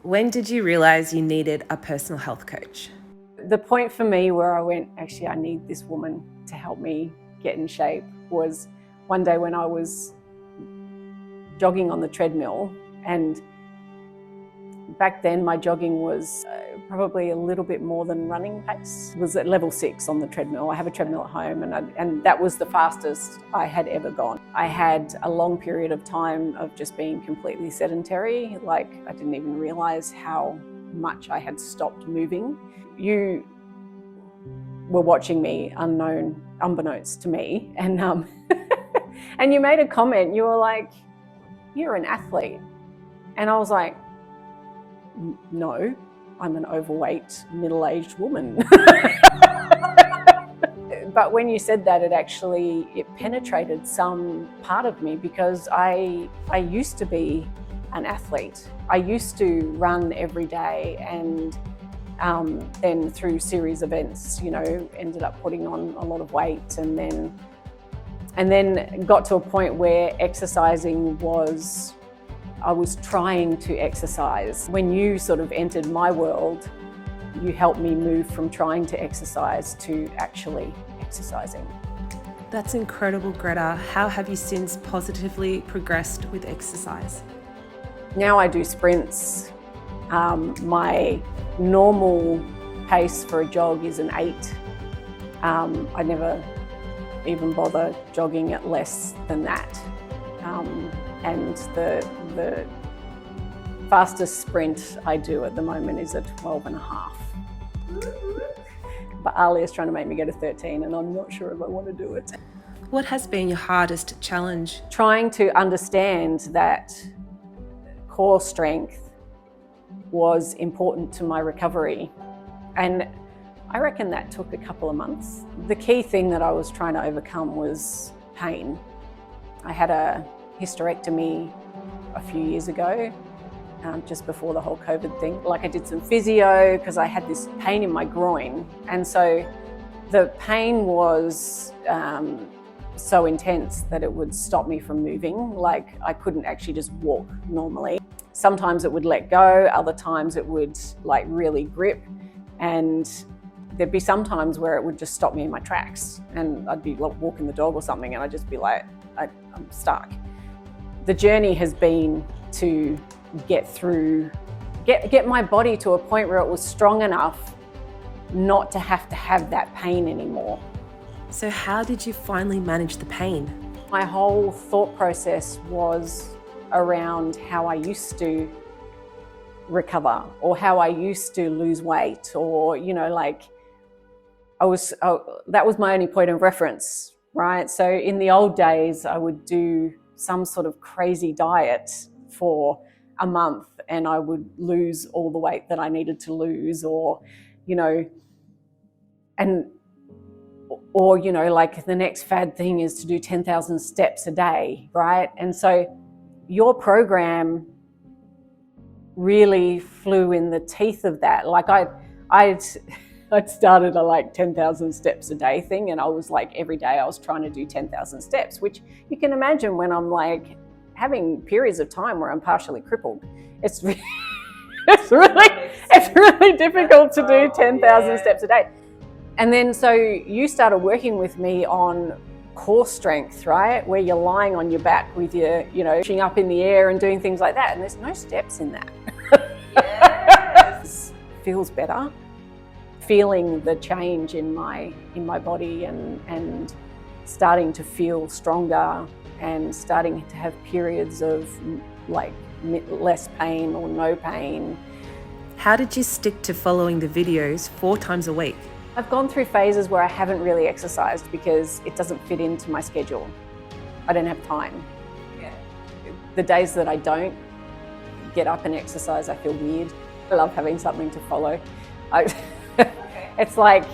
When did you realize you needed a personal health coach? The point for me where I went, actually, I need this woman to help me get in shape was one day when I was jogging on the treadmill, and back then my jogging was probably a little bit more than running pace. It was at level 6 on the treadmill. I have a treadmill at home, and that was the fastest I had ever gone. I had a long period of time of just being completely sedentary. Like, I didn't even realize how much I had stopped moving. You were watching me unbeknownst to me, and and you made a comment. You were like, "You're an athlete," and I was like, "No, I'm an overweight, middle-aged woman." But when you said that, it penetrated some part of me, because I used to be an athlete. I used to run every day, and then through series events, ended up putting on a lot of weight, and then got to a point where exercising was, I was trying to exercise. When you sort of entered my world, you helped me move from trying to exercise to actually exercising. That's incredible, Greta. How have you since positively progressed with exercise? Now I do sprints. My normal pace for a jog is an 8. I never even bother jogging at less than that. And the fastest sprint I do at the moment is a 12.5. But Alia is trying to make me go to 13, and I'm not sure if I want to do it. What has been your hardest challenge? Trying to understand that core strength was important to my recovery. And I reckon that took a couple of months. The key thing that I was trying to overcome was pain. I had a hysterectomy a few years ago, just before the whole COVID thing. Like, I did some physio because I had this pain in my groin. And so the pain was so intense that it would stop me from moving. Like, I couldn't actually just walk normally. Sometimes it would let go, other times it would like really grip, and there'd be some times where it would just stop me in my tracks, and I'd be walking the dog or something, and I'd just be like, I'm stuck. The journey has been to get my body to a point where it was strong enough not to have that pain anymore. So how did you finally manage the pain? My whole thought process was around how I used to recover, or how I used to lose weight, or, that was my only point of reference, right? So in the old days, I would do some sort of crazy diet for a month, and I would lose all the weight that I needed to lose, or the next fad thing is to do 10,000 steps a day, right? And so your program really flew in the teeth of that. Like, I'd started a 10,000 steps a day thing, and I was every day I was trying to do 10,000 steps, which you can imagine when I'm having periods of time where I'm partially crippled. It's really difficult to do 10,000 steps a day. And then so you started working with me on core strength, right? Where you're lying on your back with your, pushing up in the air and doing things like that. And there's no steps in that. Yes. Feels better. Feeling the change in my body, and starting to feel stronger, and starting to have periods of less pain or no pain. How did you stick to following the videos 4 times a week? I've gone through phases where I haven't really exercised because it doesn't fit into my schedule. I don't have time. Yeah. The days that I don't get up and exercise, I feel weird. I love having something to follow. It's like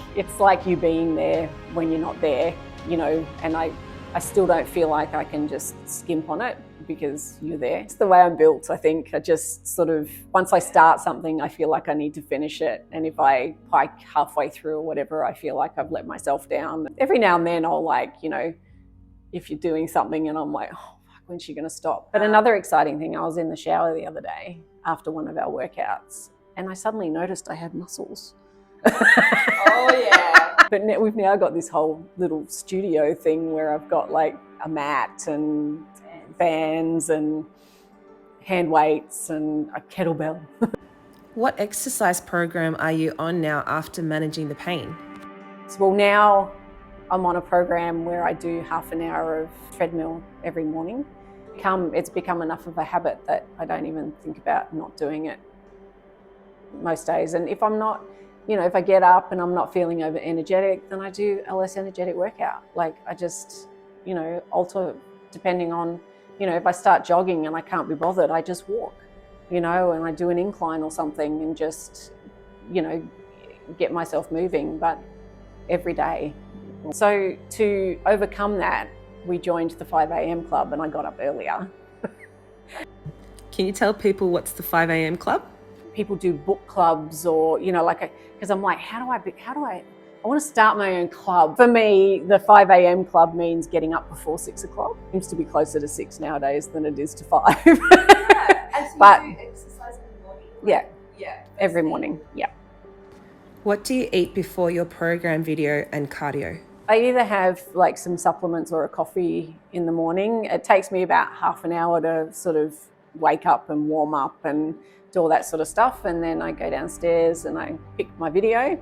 you being there when you're not there, and I still don't feel like I can just skimp on it because you're there. It's the way I'm built, I think. I just sort of, once I start something, I feel like I need to finish it. And if I pike halfway through or whatever, I feel like I've let myself down. Every now and then I'll if you're doing something and I'm like, oh, when's she going to stop? But another exciting thing, I was in the shower the other day after one of our workouts, and I suddenly noticed I had muscles. Oh yeah. But we've now got this whole little studio thing where I've got like a mat and bands and hand weights and a kettlebell. What exercise program are you on now after managing the pain? Well, now I'm on a program where I do half an hour of treadmill every morning. It's become enough of a habit that I don't even think about not doing it most days. And if I'm not, if I get up and I'm not feeling over energetic, then I do a less energetic workout. Like I just, alter depending on, if I start jogging and I can't be bothered, I just walk, and I do an incline or something and just, get myself moving, but every day. So to overcome that, we joined the 5 a.m. club and I got up earlier. Can you tell people what's the 5 a.m. club? People do book clubs or, because I'm like, I want to start my own club. For me, the 5 a.m. club means getting up before 6 o'clock. It seems to be closer to 6 nowadays than it is to 5. And so But you do exercise in the morning? yeah, every morning, yeah. What do you eat before your program video and cardio? I either have like some supplements or a coffee in the morning. It takes me about half an hour to sort of wake up and warm up and do all that sort of stuff. And then I go downstairs and I pick my video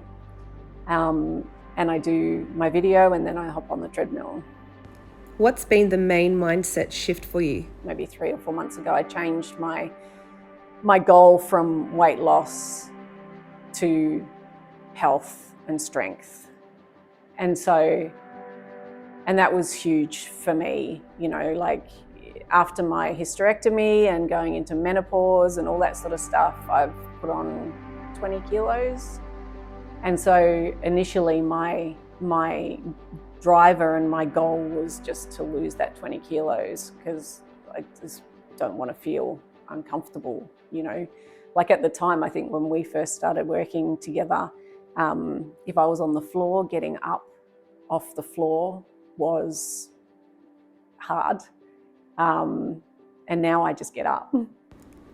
and I do my video and then I hop on the treadmill. What's been the main mindset shift for you? Maybe 3 or 4 months ago, I changed my goal from weight loss to health and strength. And that was huge for me, like after my hysterectomy and going into menopause and all that sort of stuff, I've put on 20 kilos. And so initially my driver and my goal was just to lose that 20 kilos because I just don't want to feel uncomfortable, Like at the time, I think when we first started working together, if I was on the floor, getting up off the floor was hard. And now I just get up.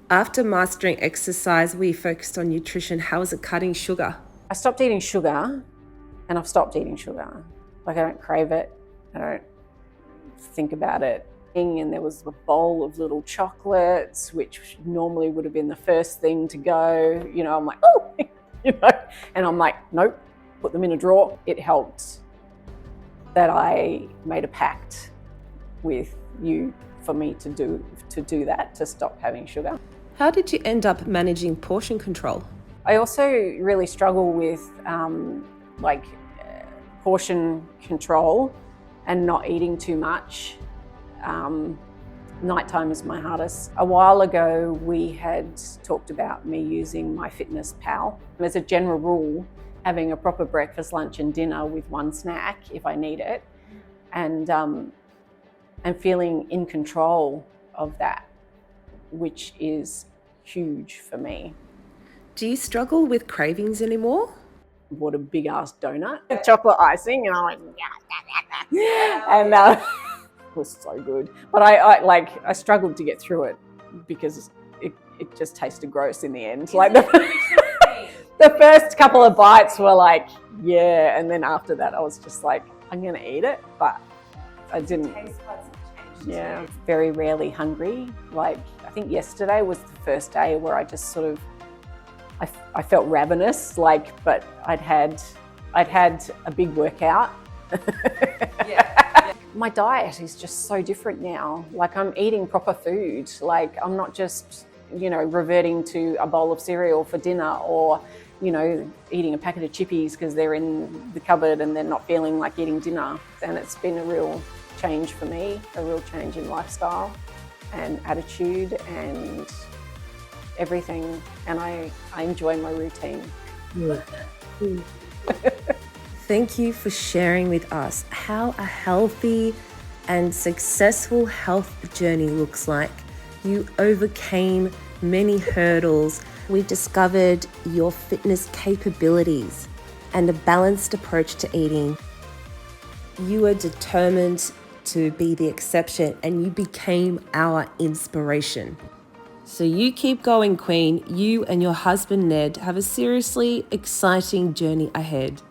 After mastering exercise, we focused on nutrition. How is it cutting sugar? I stopped eating sugar and I've stopped eating sugar. Like I don't crave it. I don't think about it. And there was a bowl of little chocolates, which normally would have been the first thing to go. I'm like, oh, and I'm like, nope, put them in a drawer. It helped that I made a pact with you for me to do that, to stop having sugar. How did you end up managing portion control? I also really struggle with portion control and not eating too much. Nighttime is my hardest. A while ago, we had talked about me using MyFitnessPal. As a general rule, having a proper breakfast, lunch and dinner with one snack if I need it, and feeling in control of that, which is huge for me. Do you struggle with cravings anymore? Bought a big ass donut, chocolate icing, and I'm like, and it was so good. But I struggled to get through it because it just tasted gross in the end. Like the first couple of bites were like, yeah, and then after that I was just like, I'm gonna eat it, but I didn't. Taste buds have changed. Yeah, very rarely hungry. Like I think yesterday was the first day where I just sort of, I felt ravenous, but I'd had a big workout. Yeah. My diet is just so different now. Like I'm eating proper food. Like I'm not just, reverting to a bowl of cereal for dinner or, eating a packet of chippies because they're in the cupboard and they're not feeling like eating dinner. And it's been a real change for me, a real change in lifestyle and attitude and everything. And I enjoy my routine. Thank you for sharing with us how a healthy and successful health journey looks like. You overcame many hurdles. We discovered your fitness capabilities and a balanced approach to eating. You are determined to be the exception and you became our inspiration. So you keep going, Queen. You and your husband Ned have a seriously exciting journey ahead.